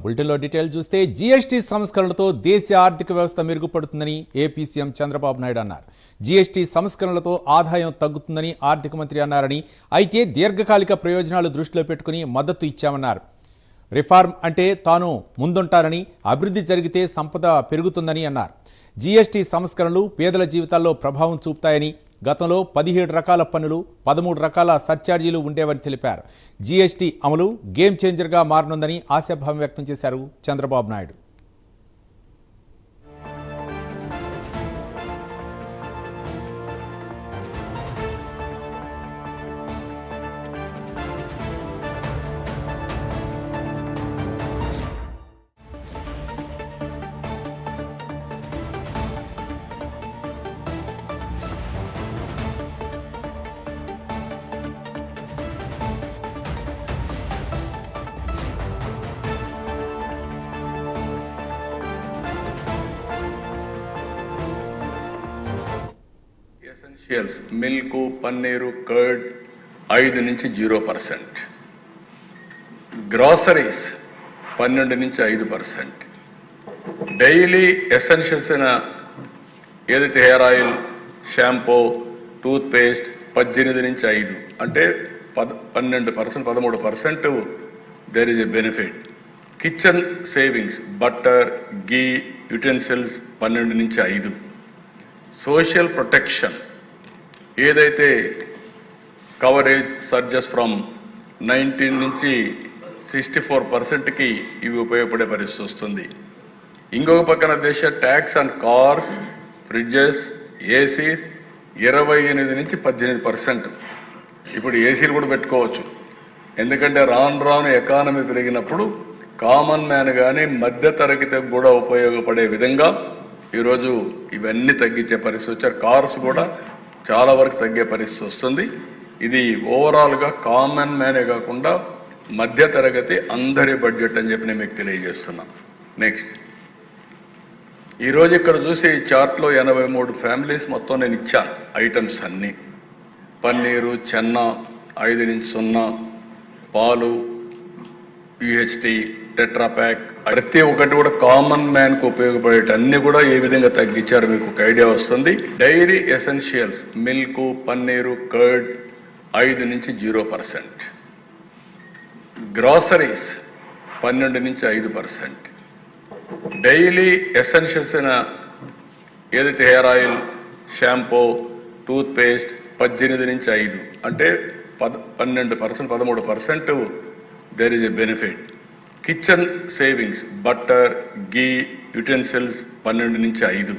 బులెటిన్లో డీటెయిల్ చూస్తే జీఎస్టీ సంస్కరణలతో దేశ ఆర్థిక వ్యవస్థ మెరుగుపడుతుందని ఏపీ సీఎం చంద్రబాబు నాయుడు అన్నారు. జీఎస్టీ సంస్కరణలతో ఆదాయం తగ్గుతుందని ఆర్థిక మంత్రి అన్నారని, అయితే దీర్ఘకాలిక ప్రయోజనాలు దృష్టిలో పెట్టుకుని మద్దతు ఇచ్చామన్నారు. రిఫార్మ్ అంటే తాను ముందుంటారని, అభివృద్ధి జరిగితే సంపద పెరుగుతుందని అన్నారు. జీఎస్టీ సంస్కరణలు పేదల జీవితాల్లో ప్రభావం చూపుతాయని, గతంలో 17 రకాల పన్నులు, 13 రకాల సర్ఛార్జీలు ఉండేవని తెలిపారు. జీఎస్టీ అమలు గేమ్ చేంజర్గా మారనుందని ఆశాభావం వ్యక్తం చేశారు Chandrababu Naidu. Essentials milk, paneer, curd 5 నుంచి 0%, గ్రాసరీస్ 12 నుంచి 5%, డైలీ ఎసెన్షియల్స్ అయిన ఏదైతే hair oil, shampoo, toothpaste 18 నుంచి 5 అంటే 12%, 13% there is a benefit. Kitchen savings butter, ghee, utensils 12 నుంచి 5. సోషల్ ప్రొటెక్షన్ ఏదైతే కవరేజ్ సర్జెస్ ఫ్రమ్ 19 నుంచి 64%కి ఇవి ఉపయోగపడే పరిస్థితి వస్తుంది. ఇంకొక పక్కన దేశ tax on cars, fridges, ACs 28 నుంచి 18%. ఇప్పుడు ఏసీలు కూడా పెట్టుకోవచ్చు, ఎందుకంటే రాను ఎకానమీ పెరిగినప్పుడు కామన్ మ్యాన్ కానీ మధ్య తరగతికి కూడా ఉపయోగపడే విధంగా ఈరోజు ఇవన్నీ తగ్గించే పరిస్థితి వచ్చారు. కార్స్ కూడా చాలా వరకు తగ్గే పరిస్థితి వస్తుంది. ఇది ఓవరాల్గా కామన్ మ్యానే కాకుండా మధ్య తరగతి అందరి బడ్జెట్ అని చెప్పి నేను మీకు తెలియజేస్తున్నా. నెక్స్ట్, ఈరోజు ఇక్కడ చూసే ఈ చార్ట్లో 83 ఫ్యామిలీస్ మొత్తం నేను ఇచ్చాను ఐటమ్స్ అన్నీ. పన్నీరు, చెన్న 5 నుంచి 0, పాలు, యూహెచ్టీ, టెట్రాప్యాక్, ప్రతి ఒక్కటి కూడా కామన్ మ్యాన్కు ఉపయోగపడేట అన్ని కూడా ఏ విధంగా తగ్గించారు మీకు ఒక ఐడియా వస్తుంది. Dairy essentials milk, paneer, curd 5 నుంచి 0%, గ్రాసరీస్ 12 నుంచి 5%, డైలీ ఎసెన్షియల్స్ అయిన ఏదైతే hair oil, shampoo, toothpaste 18 నుంచి 5 అంటే 12%, 13% there is a benefit. Kitchen savings butter, ghee, utensils 12 నుంచి 5.